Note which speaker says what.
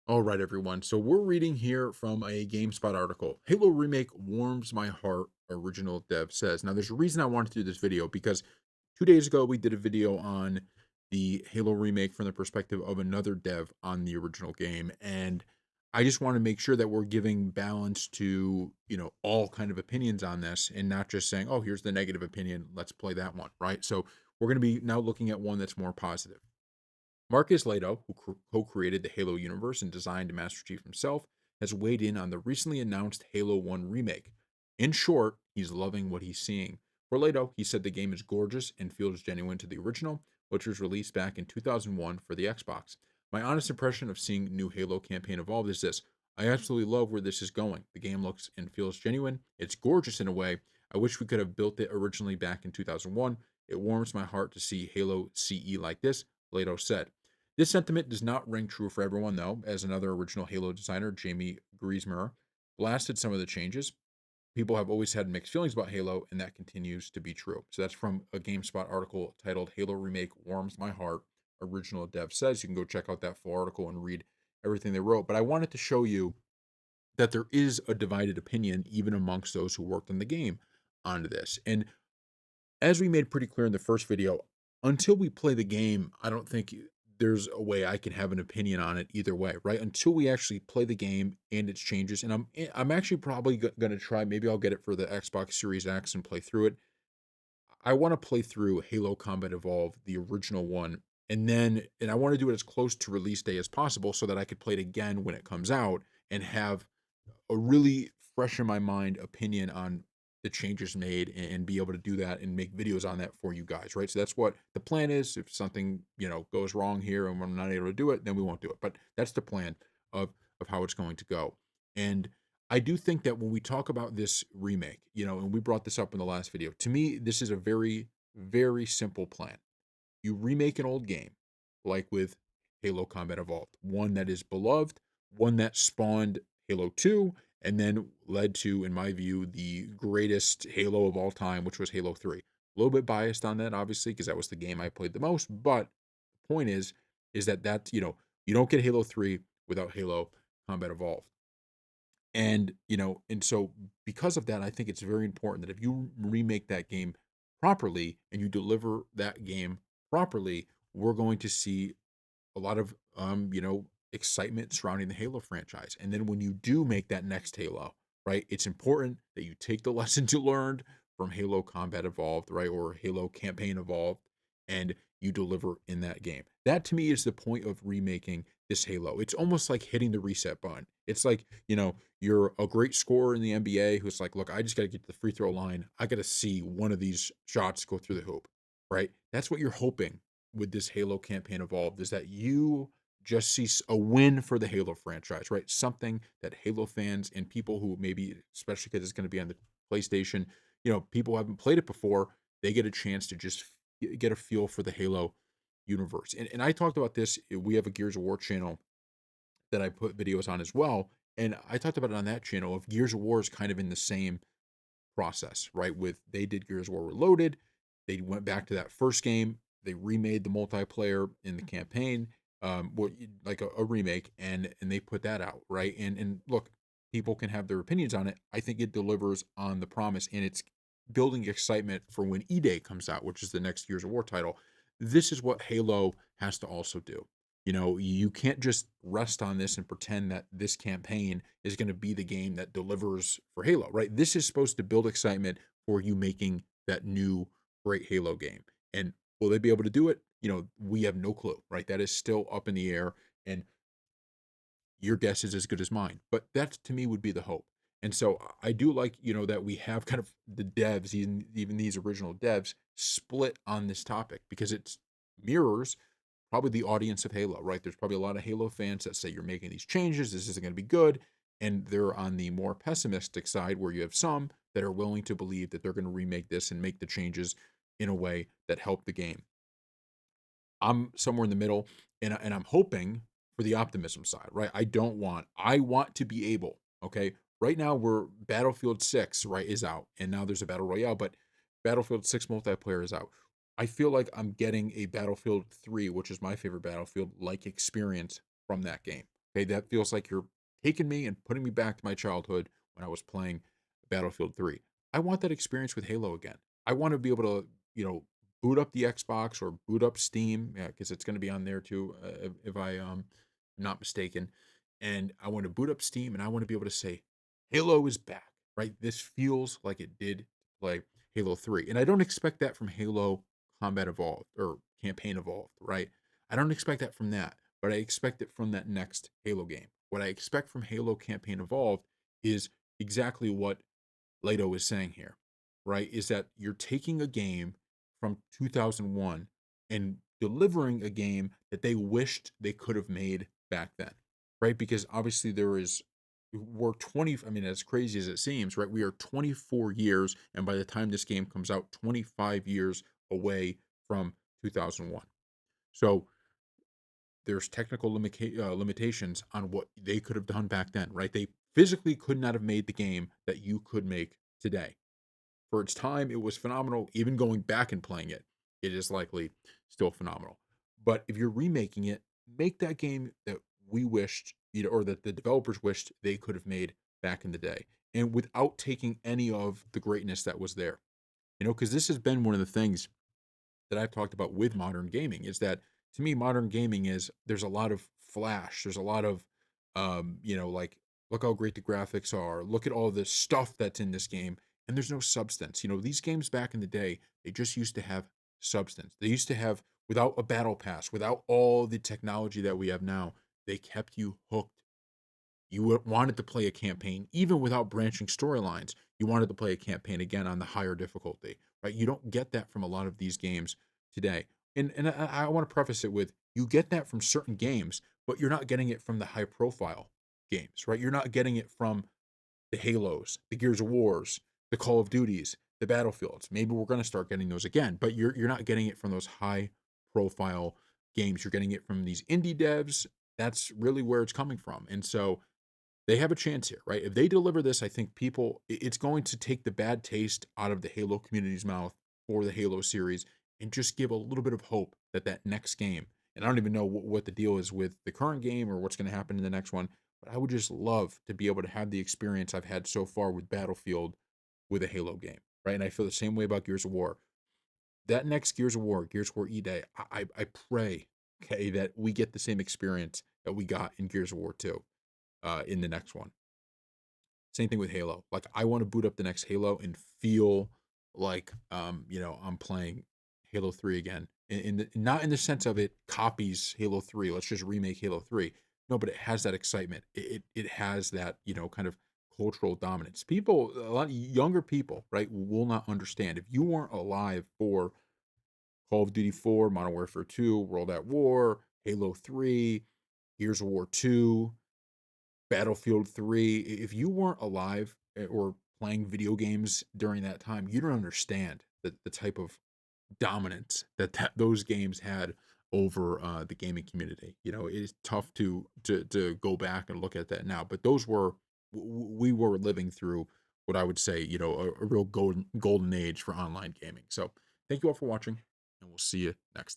Speaker 1: All right, everyone. So we're reading here from a GameSpot article. Halo Remake warms my heart, original dev says. Now, there's a reason I wanted to do this video because 2 days ago we did a video on the Halo Remake from the perspective of another dev on the original game. And I just want to make sure that we're giving balance to, all kind of opinions on this and not just saying, oh, here's the negative opinion. Let's play that one. Right. So we're going to be now looking at one that's more positive. Marcus Lato, who co created the Halo universe and designed Master Chief himself, has weighed in on the recently announced Halo 1 remake. In short, he's loving what he's seeing. For Lato, he said the game is gorgeous and feels genuine to the original, which was released back in 2001 for the Xbox. My honest impression of seeing new Halo campaign evolve is this: I absolutely love where this is going. The game looks and feels genuine. It's gorgeous in a way. I wish we could have built it originally back in 2001. It warms my heart to see Halo CE like this, Lato said. This sentiment does not ring true for everyone, though, as another original Halo designer, Jamie Griesmer, blasted some of the changes. People have always had mixed feelings about Halo, and that continues to be true. So that's from a GameSpot article titled Halo Remake Warms My Heart, original dev says. You can go check out that full article and read everything they wrote. But I wanted to show you that there is a divided opinion, even amongst those who worked on the game, onto this. And as we made pretty clear in the first video, until we play the game, I don't think there's a way I can have an opinion on it either way, right? Until we actually play the game and its changes, and I'm actually probably going to try. Maybe I'll get it for the Xbox Series X and play through it. I want to play through Halo Combat Evolved, the original one, and I want to do it as close to release day as possible so that I could play it again when it comes out and have a really fresh in my mind opinion on the changes made and be able to do that and make videos on that for you guys, right? So that's what the plan is. If something, goes wrong here and we're not able to do it, then we won't do it. But that's the plan of how it's going to go. And I do think that when we talk about this remake, and we brought this up in the last video, to me, this is a very, very simple plan. You remake an old game, like with Halo Combat Evolved, one that is beloved, one that spawned Halo 2, and then led to, in my view, the greatest Halo of all time, which was Halo 3. A little bit biased on that, obviously, because that was the game I played the most. But the point is that you don't get Halo 3 without Halo Combat Evolved. And so because of that, I think it's very important that if you remake that game properly and you deliver that game properly, we're going to see a lot of excitement surrounding the Halo franchise. And then when you do make that next Halo, right, it's important that you take the lessons you learned from Halo Combat Evolved, right, or Halo Campaign Evolved, and you deliver in that game. That to me is the point of remaking this Halo. It's almost like hitting the reset button. It's like, you're a great scorer in the NBA who's like, look, I just got to get to the free throw line. I got to see one of these shots go through the hoop, right? That's what you're hoping with this Halo campaign evolved, is that you just see a win for the Halo franchise, right? Something that Halo fans and people who maybe, especially because it's going to be on the PlayStation, people who haven't played it before, they get a chance to just get a feel for the Halo universe. And I talked about this. We have a Gears of War channel that I put videos on as well. And I talked about it on that channel of Gears of War is kind of in the same process, right? With they did Gears of War Reloaded, they went back to that first game, they remade the multiplayer in the campaign, like a remake, and they put that out, right? And look, people can have their opinions on it. I think it delivers on the promise, and it's building excitement for when E Day comes out, which is the next Gears of War title. This is what Halo has to also do. You can't just rest on this and pretend that this campaign is going to be the game that delivers for Halo, right? This is supposed to build excitement for you making that new great Halo game. And will they be able to do it? We have no clue, right? That is still up in the air, and your guess is as good as mine. But that to me would be the hope. And so I do like, that we have kind of the devs, even these original devs, split on this topic because it's mirrors probably the audience of Halo, right? There's probably a lot of Halo fans that say you're making these changes, this isn't going to be good. And they're on the more pessimistic side where you have some that are willing to believe that they're going to remake this and make the changes in a way that help the game. I'm somewhere in the middle, and I'm hoping for the optimism side, right? I want to be able, okay? Right now we're Battlefield 6, right, is out, and now there's a battle royale, but Battlefield 6 multiplayer is out. I feel like I'm getting a Battlefield 3, which is my favorite Battlefield like experience from that game. Okay, that feels like you're taking me and putting me back to my childhood when I was playing Battlefield 3. I want that experience with Halo again. I want to be able to, boot up the Xbox or boot up Steam, yeah, because it's going to be on there too, if I am not mistaken. And I want to boot up Steam and I want to be able to say, Halo is back, right? This feels like it did to play Halo 3. And I don't expect that from Halo Combat Evolved or Campaign Evolved, right? I don't expect that from that, but I expect it from that next Halo game. What I expect from Halo Campaign Evolved is exactly what Leto is saying here, right? Is that you're taking a game from 2001 and delivering a game that they wished they could have made back then, right? Because obviously we're 20, I mean, as crazy as it seems, right? We are 24 years, and by the time this game comes out, 25 years away from 2001. So there's technical limitations on what they could have done back then, right? They physically could not have made the game that you could make today. For its time, it was phenomenal. Even going back and playing it, it is likely still phenomenal. But if you're remaking it, make that game that we wished, or that the developers wished they could have made back in the day, and without taking any of the greatness that was there. Because this has been one of the things that I've talked about with modern gaming is that to me, modern gaming is there's a lot of flash, there's a lot of, like look how great the graphics are, look at all the stuff that's in this game, and there's no substance. These games back in the day, they just used to have substance. They used to have without a battle pass, without all the technology that we have now, they kept you hooked. You wanted to play a campaign even without branching storylines. You wanted to play a campaign again on the higher difficulty, right? You don't get that from a lot of these games today. And I want to preface it with you get that from certain games, but you're not getting it from the high profile games, right? You're not getting it from the Halos, the Gears of Wars, the Call of Duties, the Battlefields. Maybe we're going to start getting those again, but you're not getting it from those high profile games. You're getting it from these indie devs. That's really where it's coming from. And so they have a chance here, right? If they deliver this, I think it's going to take the bad taste out of the Halo community's mouth for the Halo series and just give a little bit of hope that that next game, and I don't even know what the deal is with the current game or what's going to happen in the next one, but I would just love to be able to have the experience I've had so far with Battlefield with a Halo game, right? And I feel the same way about Gears of War. That next Gears of War E Day, I pray, okay, that we get the same experience that we got in Gears of War 2 in the next one. Same thing with Halo. Like I want to boot up the next Halo and feel like I'm playing Halo 3 again. Not in the sense of it copies Halo 3. Let's just remake Halo 3. No, but it has that excitement. It has that, kind of cultural dominance. People, a lot of younger people, right, will not understand. If you weren't alive for Call of Duty 4, Modern Warfare 2, World at War, Halo 3, Gears of War 2, Battlefield 3, if you weren't alive or playing video games during that time, you don't understand the type of dominance that those games had over the gaming community. It is tough to go back and look at that now, but those were we were living through what I would say, a real golden age for online gaming. So thank you all for watching, and we'll see you next time.